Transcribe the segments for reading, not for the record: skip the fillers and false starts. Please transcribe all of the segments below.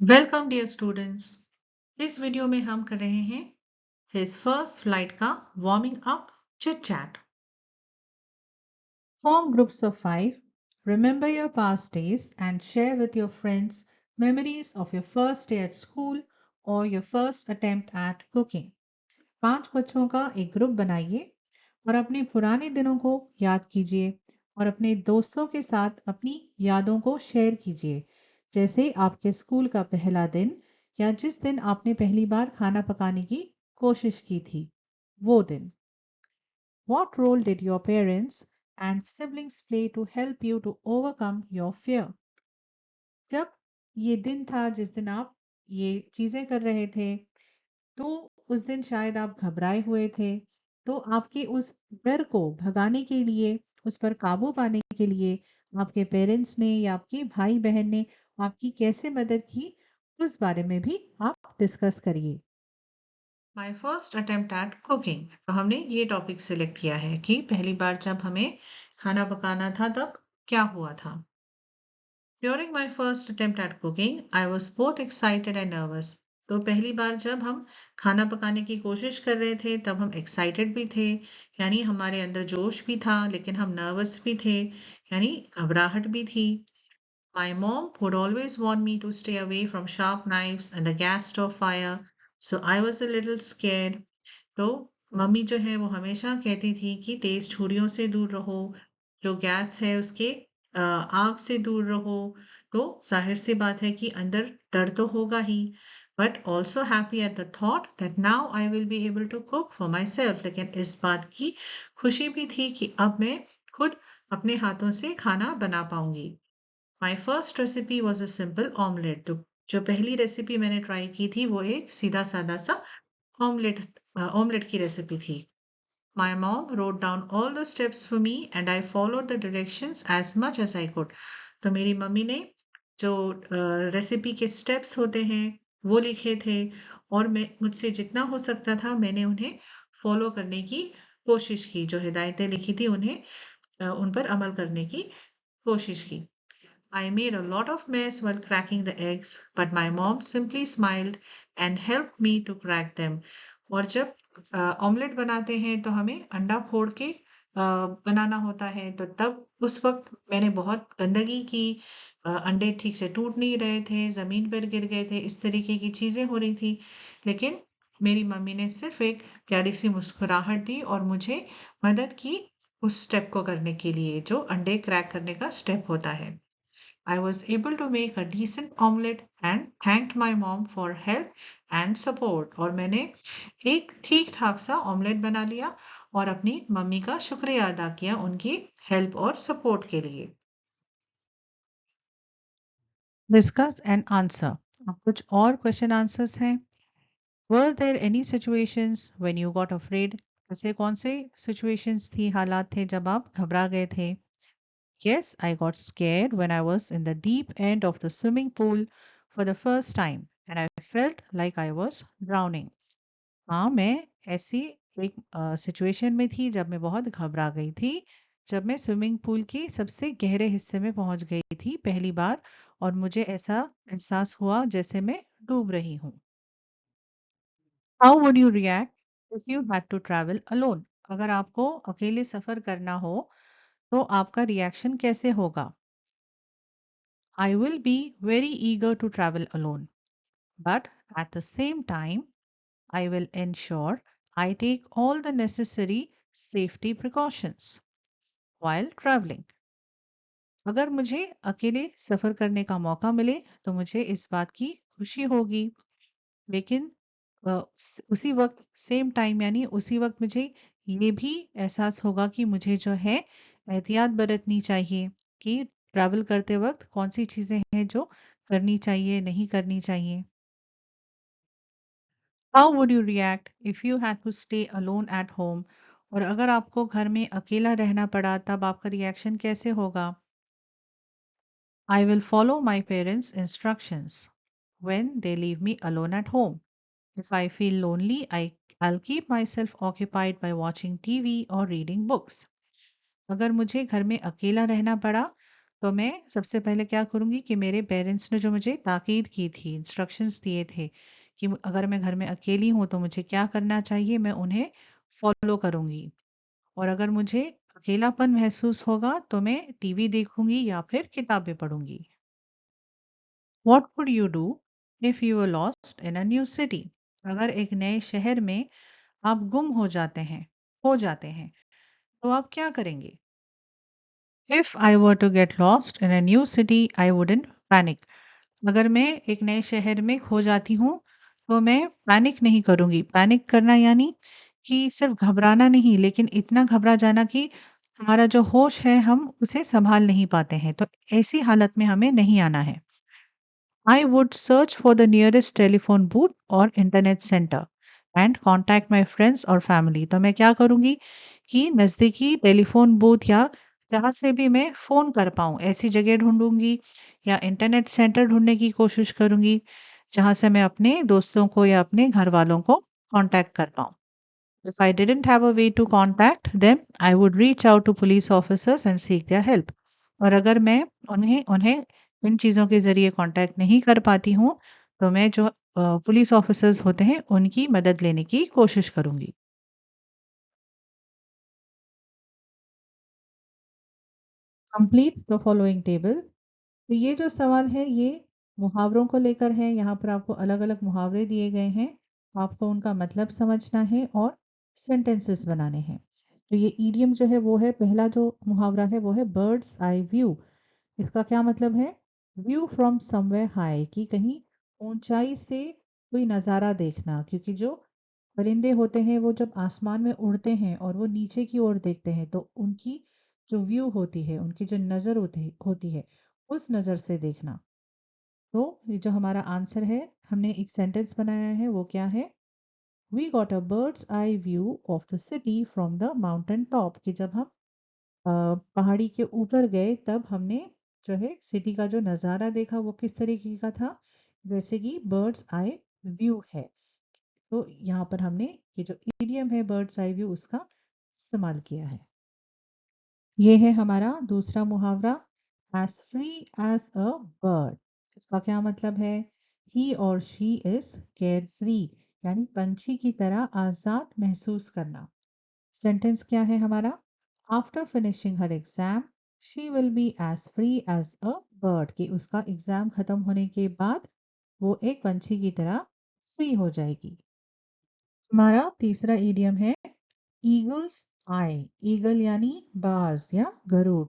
Welcome dear students. इस video में हम कर रहे हैं हिज फर्स्ट फ्लाइट का warming up chit chat. Form groups of 5. Remember your past days and share with your friends memories of your first day at school or your first attempt at cooking. 5 बच्चों का एक group बनाइए और अपने पुराने दिनों को याद कीजिए और अपने दोस्तों के साथ अपनी यादों को शेयर कीजिए, जैसे आपके स्कूल का पहला दिन या जिस दिन आपने पहली बार खाना पकाने की कोशिश की थी, वो दिन। What role did your parents and siblings play to help you to overcome your fear? जब ये दिन था जिस दिन आप ये चीजें कर रहे थे, तो उस दिन शायद आप घबराए हुए थे। तो आपके उस डर को भगाने के लिए, उस पर काबू पाने के लिए आपके पेरेंट्स ने या आपके भाई-बहन ने आपकी कैसे मदद की, उस बारे में भी आप डिस्कस करिए। My first attempt at cooking, तो हमने ये टॉपिक सिलेक्ट किया है कि पहली बार जब हमें खाना पकाना था तब क्या हुआ था। During my first attempt at cooking I was both excited and nervous. तो पहली बार जब हम खाना पकाने की कोशिश कर रहे थे तब हम एक्साइटेड भी थे, यानी हमारे अंदर जोश भी था, लेकिन हम नर्वस भी थे, यानी घबराहट भी थी। My mom would always want me to stay away from sharp knives and the gas stove fire, so I was a little scared. तो मम्मी जो है वो हमेशा कहती थी कि तेज छुरियों से दूर रहो, जो गैस है उसके आग से दूर रहो। तो जाहिर सी बात है कि अंदर डर तो होगा ही, but also happy at the thought that now I will be able to cook for myself. लेकिन इस बात की खुशी भी थी कि अब मैं खुद अपने हाथों से खाना बना पाऊंगी। My first recipe was a simple omelette. तो जो पहली रेसिपी मैंने ट्राई की थी वो एक सीधा सादा सा ऑमलेट ऑमलेट की रेसिपी थी। My mom wrote down all the steps for me and I followed the directions as much as I could. तो मेरी मम्मी ने जो रेसिपी के स्टेप्स होते हैं वो लिखे थे और मैं मुझसे जितना हो सकता था मैंने उन्हें फॉलो करने की कोशिश की। जो हिदायतें लिखी थी उन्हें उन पर अमल करने की कोशिश की। I made a lot of mess while cracking the eggs, but my mom simply smiled and helped me to crack them. और जब ऑमलेट बनाते हैं तो हमें अंडा फोड़ के बनाना होता है, तो तब उस वक्त मैंने बहुत गंदगी की। अंडे ठीक से टूट नहीं रहे थे, ज़मीन पर गिर गए थे, इस तरीके की चीज़ें हो रही थी। लेकिन मेरी मम्मी ने सिर्फ एक प्यारी सी मुस्कुराहट दी और मुझे मदद की उस स्टेप को करने के लिए, जो अंडे क्रैक करने का स्टेप होता है। I was able to make a decent omelette and thanked my mom for help and support. और मैंने एक ठीक ठाक सा ऑमलेट बना लिया और अपनी मम्मी का शुक्रिया अदा किया उनकी हेल्प और सपोर्ट के लिए। Discuss and answer. अब कुछ और क्वेश्चन आंसर्स हैं। Were there any situations when you got afraid? ऐसे कौन से situations थी, हालात थे जब आप घबरा गए थे? Yes, I got scared when I was in the deep end of the swimming pool for the first time and I felt like I was drowning. हाँ, मैं ऐसी एक सिचुएशन में थी जब मैं बहुत घबरा गई थी, जब मैं स्विमिंग पूल के सबसे गहरे हिस्से में पहुंच गई थी पहली बार और मुझे ऐसा एहसास हुआ जैसे मैं डूब रही हूँ। How would you react if you had to travel alone? अगर आपको अकेले सफर करना हो तो आपका रिएक्शन कैसे होगा? I will be very eager to travel alone, but at the same time, I will ensure I take all the necessary safety precautions while traveling. अगर मुझे अकेले सफर करने का मौका मिले तो मुझे इस बात की खुशी होगी, लेकिन उसी वक्त सेम टाइम यानी उसी वक्त मुझे ये भी एहसास होगा कि मुझे जो है एहतियात बरतनी चाहिए कि ट्रैवल करते वक्त कौन सी चीजें हैं जो करनी चाहिए, नहीं करनी चाहिए। How would you react if you had to stay alone at home? और अगर आपको घर में अकेला रहना पड़ा तब आपका रिएक्शन कैसे होगा? I will follow my parents' instructions when they leave me alone at home. If I feel lonely, I'll keep myself occupied by watching TV or reading books. अगर मुझे घर में अकेला रहना पड़ा तो मैं सबसे पहले क्या करूँगी कि मेरे पेरेंट्स ने जो मुझे ताकीद की थी, इंस्ट्रक्शंस दिए थे कि अगर मैं घर में अकेली हूँ तो मुझे क्या करना चाहिए, मैं उन्हें फॉलो करूँगी। और अगर मुझे अकेलापन महसूस होगा तो मैं टीवी देखूँगी या फिर किताबें पढ़ूँगी। What would you do if you were lost in a new city? अगर एक नए शहर में आप गुम हो जाते हैं, तो आप क्या करेंगे? If I were to get lost in a new city, I wouldn't panic. अगर मैं एक नए शहर में खो जाती हूँ, तो मैं पैनिक नहीं करूँगी। पैनिक करना यानी कि सिर्फ घबराना नहीं, लेकिन इतना घबरा जाना कि हमारा जो होश है, हम उसे सँभाल नहीं पाते हैं। तो ऐसी हालत में हमें नहीं आना है। I would search for the nearest telephone booth or internet center and contact my friends or family. तो मैं क्या करूँगी कि नज़दीकी टेलीफ़ोन बूथ या जहाँ से भी मैं फ़ोन कर पाऊँ, ऐसी जगह ढूँढूँगी या इंटरनेट सेंटर ढूँढने की कोशिश करूँगी, जहाँ से मैं अपने दोस्तों को या अपने घरवालों को कॉन्टैक्ट कर पाऊँ। If I didn't have a way to contact them, I would reach out to police officers and seek their help. और अगर मैं उन्हें उन्हें इन चीज़ों के ज़रिए कॉन्टैक्ट नहीं कर पाती हूँ, तो मैं जो पुलिस ऑफिसर्स होते हैं, उनकी मदद लेने की कोशिश करूँगी। Complete the following table. तो ये जो सवाल है ये मुहावरों को लेकर है। यहाँ पर आपको अलग-अलग मुहावरे दिए गए हैं। आपको उनका मतलब समझना है और सेंटेंसेस बनाने हैं। तो ये ईडियम जो है वो है, पहला जो मुहावरा है वो है बर्ड्स आई व्यू। इसका क्या मतलब है? व्यू फ्रॉम समवेयर हाई, कि कहीं ऊंचाई से कोई नज़ारा देखना, क्योंकि जो परिंदे होते हैं वो जब आसमान में उड़ते हैं और वो नीचे की ओर देखते हैं तो उनकी जो व्यू होती है, उनकी जो नज़र होती है, उस नज़र से देखना। तो ये जो हमारा आंसर है, हमने एक सेंटेंस बनाया है, वो क्या है? We got a bird's eye view of the city from the mountain top, कि जब हम पहाड़ी के ऊपर गए तब हमने जो है सिटी का जो नज़ारा देखा वो किस तरीके का था, जैसे कि बर्ड्स आई व्यू है। तो यहाँ पर हमने ये जो ईडियम है बर्ड्स आई व्यू, उसका इस्तेमाल किया है। ये है हमारा दूसरा मुहावरा, as free as a bird. इसका क्या मतलब है? ही और शी इज केयर फ्री, यानी पंछी की तरह आजाद महसूस करना। सेंटेंस क्या है हमारा? After finishing her exam she will be as free as a bird, कि उसका एग्जाम खत्म होने के बाद वो एक पंछी की तरह फ्री हो जाएगी। हमारा तीसरा ईडियम है ईगल्स आई। ईगल यानी बाज या गरुड़।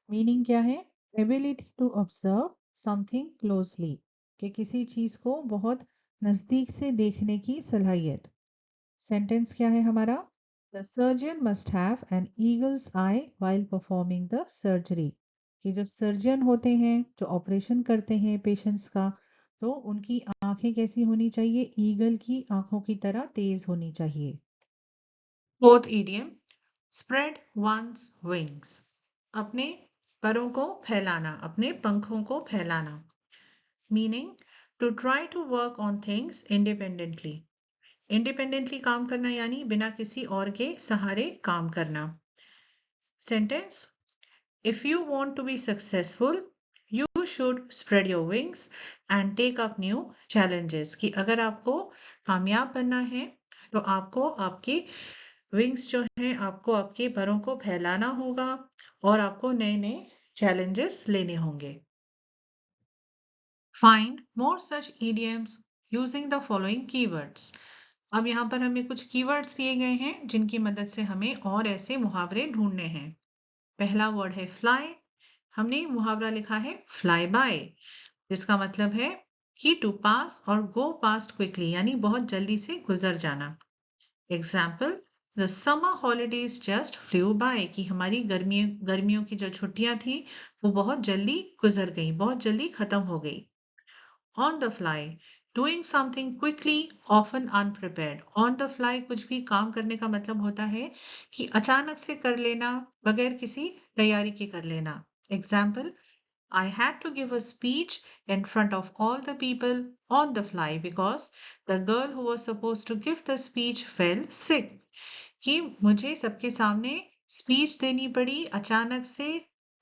मीनिंग क्या है? Ability to observe something closely, कि किसी चीज को बहुत नजदीक से देखने की सलाहियत। सेंटेंस क्या है हमारा? The surgeon must have an eagles I while performing the surgery, कि जो सर्जन होते हैं, जो ऑपरेशन करते हैं पेशेंट्स का, तो उनकी आंखें कैसी होनी चाहिए? ईगल की आंखों की तरह तेज होनी चाहिए। Fourth idiom, spread one's wings. अपने परों को फैलाना, अपने पंखों को फैलाना। Meaning, to try to work on things independently. Independently काम करना यानी बिना किसी और के सहारे काम करना। Sentence, if you want to be successful you should spread your wings and take up new challenges, कि अगर आपको कामयाब बनना है तो आपको आपकी विंग्स जो है, आपको आपके परों को फैलाना होगा और आपको नए नए चैलेंजेस लेने होंगे। Find more such idioms using the following keywords. अब यहाँ पर हमें कुछ कीवर्ड्स दिए गए हैं जिनकी मदद से हमें और ऐसे मुहावरे ढूंढने हैं। पहला वर्ड है फ्लाई। हमने मुहावरा लिखा है फ्लाई बाय, जिसका मतलब है कि टू पास और गो पास्ट क्विकली, यानी बहुत जल्दी से गुजर जाना। Example, the summer holidays just flew by, कि हमारी गर्मियों की जो छुट्टियां थी वो बहुत जल्दी गुजर गई, बहुत जल्दी खत्म हो गई। On the fly, doing something quickly often अनप्रिपेयर्ड। On the fly कुछ भी काम करने का मतलब होता है कि अचानक से कर लेना, बगैर किसी तैयारी के कर लेना। Example, I had to give a speech in front of all the people on the fly because the girl who was supposed to give the speech fell sick. कि मुझे सबके सामने स्पीच देनी पड़ी अचानक से,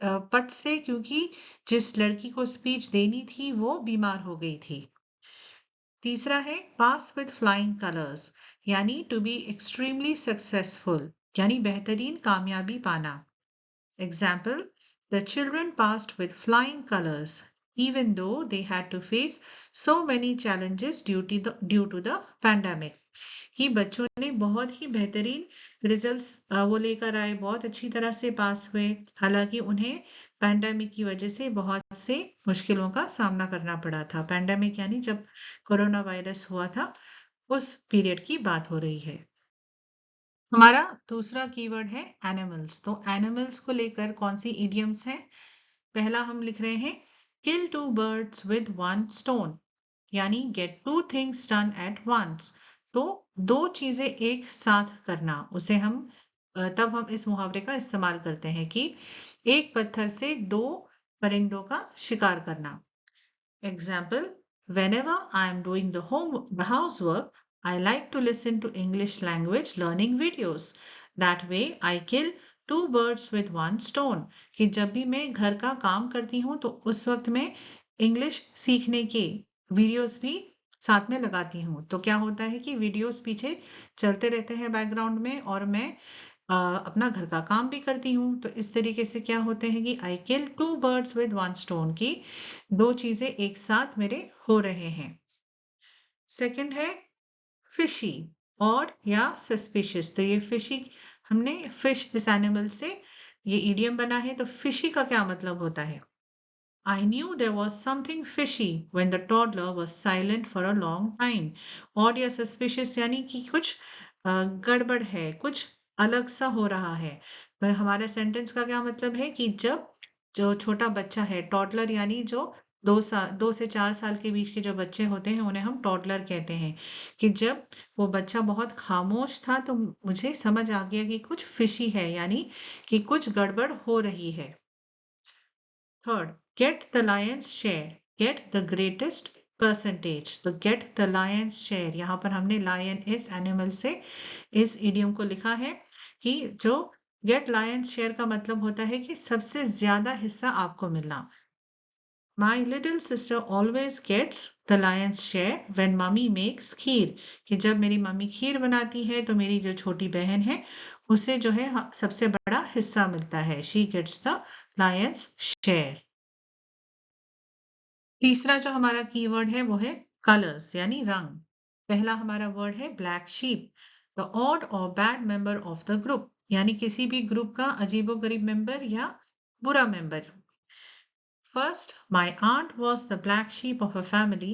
पट से, क्योंकि जिस लड़की को स्पीच देनी थी वो बीमार हो गई थी। तीसरा है पास विद फ्लाइंग कलर्स, यानी टू बी एक्सट्रीमली सक्सेसफुल, यानी बेहतरीन कामयाबी पाना। Example, the children passed with flying colours even though they had to face so many challenges due to the pandemic। कि बच्चों ने बहुत ही बेहतरीन रिजल्ट्स वो लेकर आए, बहुत अच्छी तरह से पास हुए, हालांकि उन्हें पैंडेमिक की वजह से बहुत से मुश्किलों का सामना करना पड़ा था। पैंडेमिक यानी जब कोरोना वायरस हुआ था, उस पीरियड की बात हो रही है। हमारा दूसरा कीवर्ड है एनिमल्स। तो एनिमल्स को लेकर कौन सी इडियम्स हैं? पहला हम लिख रहे हैं kill two birds with one stone, यानी get two things done at once. तो दो चीजें एक साथ करना, उसे हम तब हम इस मुहावरे का इस्तेमाल करते हैं कि एक पत्थर से दो परिंदों का शिकार करना। Example, whenever I am doing the housework, I like to listen to English language learning videos. That way I kill two birds with one stone। कि जब भी मैं घर का काम करती हूँ तो उस वक्त मैं इंग्लिश सीखने के वीडियोस भी साथ में लगाती हूँ। तो क्या होता है कि वीडियोस पीछे चलते रहते हैं बैकग्राउंड में, और मैं अपना घर का काम भी करती हूँ। तो इस तरीके से क्या होते हैं कि I kill two birds with one stone, की दो चीजें एक साथ मेरे हो रहे हैं। सेकंड है फिशी और या सस्पिशियस। तो ये फिशी, हमने फिश इस एनिमल से ये इडियम बना है। तो फिशी का क्या मतलब होता है? I knew there was something fishy when the toddler was silent for a long time। Odd या suspicious यानी कि कुछ गड़बड़ है, कुछ अलग सा हो रहा है। पर हमारे सेंटेंस का क्या मतलब है कि जब जो छोटा बच्चा है, टॉडलर यानी जो 2 से 4 साल के बीच के जो बच्चे होते हैं उन्हें हम टॉडलर कहते हैं, कि जब वो बच्चा बहुत खामोश था तो मुझे समझ आ गया कि कुछ फिशी है, यानी कि कुछ गड़बड़ हो रही है। Third, get the lion's share, get the greatest percentage। तो get the lion's share, यहाँ पर हमने lion इस animal से इस idiom को लिखा है कि जो get lion's share का मतलब होता है कि सबसे ज्यादा हिस्सा आपको मिलना। My little sister always gets the lion's share when mummy makes खीर। कि जब मेरी मम्मी खीर बनाती है तो मेरी जो छोटी बहन है उसे जो है सबसे बड़ा हिस्सा मिलता है। She gets the lion's share। तीसरा जो हमारा कीवर्ड है वो है कलर्स यानी रंग। पहला हमारा वर्ड है ब्लैक शीप, द ऑड और bad member of the group, यानी किसी भी ग्रुप का अजीबोगरीब मेंबर या बुरा member. First, my aunt was the black sheep of her family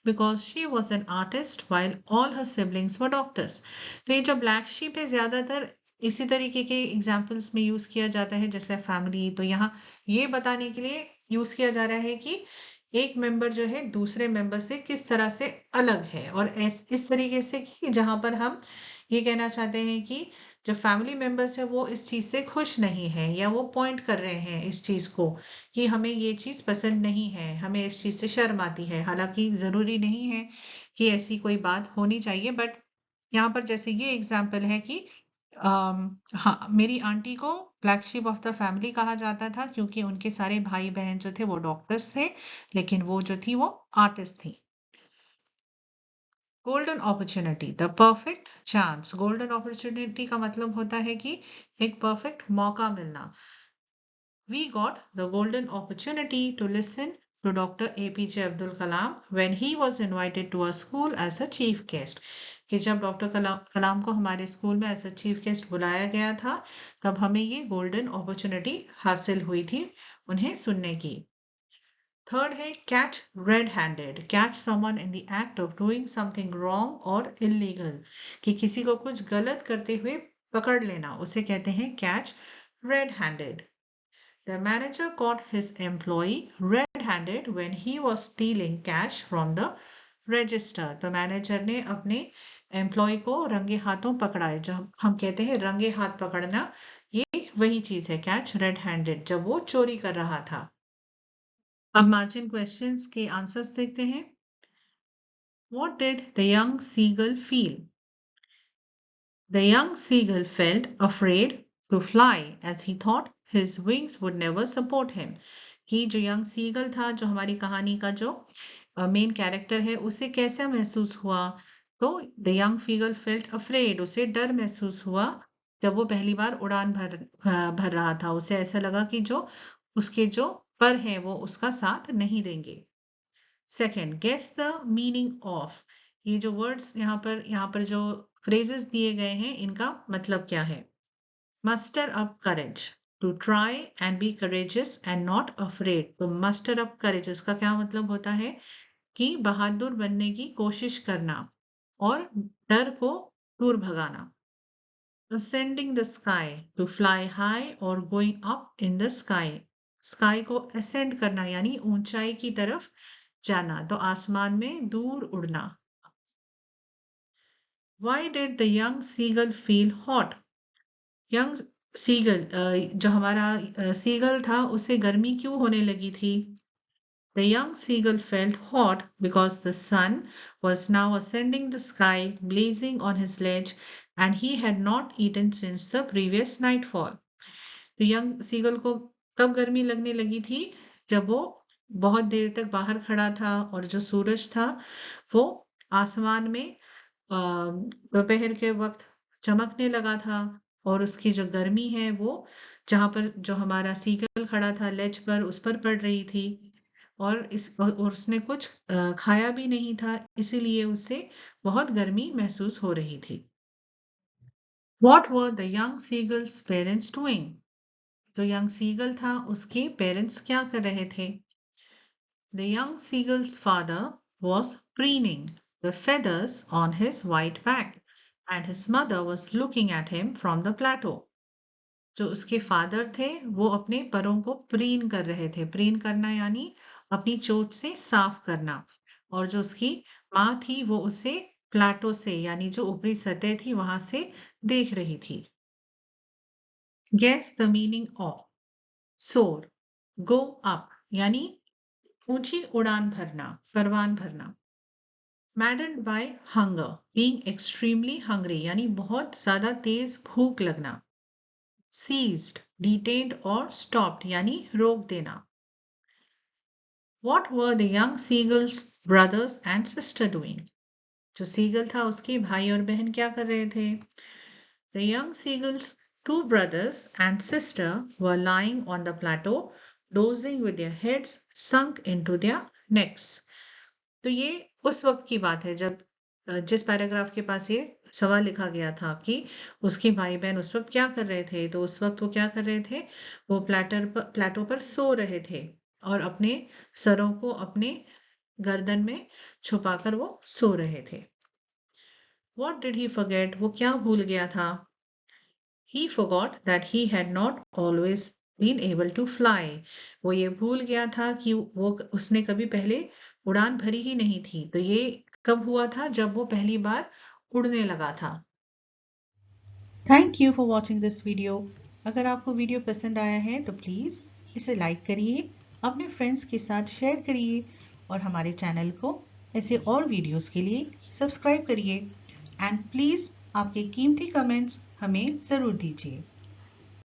because she was an artist while all her siblings were doctors। तो ये जो ब्लैक शीप है ज्यादातर इसी तरीके के एग्जाम्पल्स में यूज किया जाता है जैसे फैमिली। तो यहाँ ये बताने के लिए यूज किया जा रहा है कि एक मेंबर जो है दूसरे मेंबर से किस तरह से अलग है, और इस तरीके से कि जहां पर हम ये कहना चाहते हैं कि जो फैमिली मेंबर्स है वो इस चीज से खुश नहीं है, या वो पॉइंट कर रहे हैं इस चीज को कि हमें ये चीज पसंद नहीं है, हमें इस चीज से शर्म आती है। हालांकि जरूरी नहीं है कि ऐसी कोई बात होनी चाहिए, बट यहाँ पर जैसे ये एग्जाम्पल है कि हाँ, मेरी आंटी को black sheep of the family कहा जाता था क्योंकि उनके सारे भाई बहन जो थे वो डॉक्टर्स थे, लेकिन वो जो थी वो आर्टिस्ट थी। Golden opportunity, the perfect chance. Golden opportunity का मतलब होता है कि एक परफेक्ट मौका मिलना। We got the golden opportunity to listen to Dr. APJ Abdul Kalam when he was invited to our school as a chief guest। कि जब डॉक्टर कलाम को हमारे स्कूल में एज अ चीफ गेस्ट बुलाया गया था तब हमें ये गोल्डन अपॉर्चुनिटी हासिल हुई थी उन्हें सुनने की। थर्ड है catch red handed, catch someone in the act of doing something wrong और इलीगल। कि किसी को कुछ गलत करते हुए पकड़ लेना, उसे कहते हैं catch red handed. The manager caught his employee red-handed when he was stealing cash from the register। तो मैनेजर ने अपने एम्प्लॉय को रंगे हाथों पकड़ा है। जब हम कहते हैं रंगे हाथ पकड़ना, ये वही चीज है कैच रेड हैंडेड, जब वो चोरी कर रहा था। अब मार्जिन क्वेश्चंस के आंसर्स देखते हैं। What did the young seagull feel? The young seagull felt afraid to fly as he thought his wings would never support him. कि जो यंग सीगल था, जो हमारी कहानी का जो मेन कैरेक्टर है, उसे कैसा महसूस हुआ? तो the young seagull felt afraid, उसे डर महसूस हुआ जब वो पहली बार उड़ान भर रहा था। उसे ऐसा लगा कि जो उसके जो पर हैं वो उसका साथ नहीं देंगे। Second, guess the meaning of. ये जो वर्ड्स यहाँ पर जो फ्रेजेस दिए गए हैं, इनका मतलब क्या है? Muster up courage, to try and be courageous and not afraid. तो मस्टर अप करेज, इसका क्या मतलब होता है? कि बहादुर बनने की कोशिश करना और डर को दूर भगाना। Ascending the sky, to fly high or going up in the sky. Sky को ascend करना यानी ऊंचाई की तरफ जाना, तो आसमान में दूर उड़ना। Why did the young seagull feel hot? Young seagull, जो हमारा seagull था, उसे गर्मी क्यों होने लगी थी? The young seagull felt hot because the sun was now ascending the sky, blazing on his ledge, and he had not eaten since the previous nightfall. तो यंग सीगल को कब गर्मी लगने लगी थी? जब वो बहुत देर तक बाहर खड़ा था और जो सूरज था वो आसमान में दोपहर के वक्त चमकने लगा था, और उसकी जो गर्मी है वो जहां पर जो हमारा सीगल खड़ा था लेज पर, उस पर पड़ रही थी, और उसने कुछ खाया भी नहीं था, इसीलिए उसे बहुत गर्मी महसूस हो रही थी। What were the young seagull's parents doing? जो यंग सीगल था उसके पेरेंट्स क्या कर रहे थे? The young seagull's father was preening the feathers on his white back, and his mother was looking at him from the plateau. जो उसके father थे वो अपने परों को प्रीन कर रहे थे। प्रीन करना यानी अपनी चोट से साफ करना, और जो उसकी माँ थी वो उसे प्लाटो से यानी जो ऊपरी सतह थी वहां से देख रही थी। Guess the meaning of soar, go up यानी ऊंची उड़ान भरना, परवान भरना। Maddened by hunger, being extremely hungry यानी बहुत ज्यादा तेज भूख लगना। Seized, detained or stopped यानी रोक देना। What were the young seagull's brothers and sister doing? जो सीगल था उसके भाई और बहन क्या कर रहे थे? The young seagull's two brothers and sister were lying on the plateau, dozing with their heads sunk into their necks. तो ये उस वक्त की बात है जब जिस पैराग्राफ के पास ये सवाल लिखा गया था कि उसके भाई बहन उस वक्त क्या कर रहे थे, तो उस वक्त वो क्या कर रहे थे? वो प्लेटो पर सो रहे थे और अपने सरों को अपने गर्दन में छुपाकर वो सो रहे थे। What did he forget? वो क्या भूल गया था? He forgot that he had not always been able to fly. वो ये भूल गया था कि वो उसने कभी पहले उड़ान भरी ही नहीं थी। तो ये कब हुआ था? जब वो पहली बार उड़ने लगा था। Thank you for watching this video. अगर आपको वीडियो पसंद आया है तो प्लीज़ इसे लाइक करिए, अपने फ्रेंड्स के साथ शेयर करिए, और हमारे चैनल को ऐसे और वीडियोस के लिए सब्सक्राइब करिए। एंड प्लीज़ आपके कीमती कमेंट्स हमें ज़रूर दीजिए।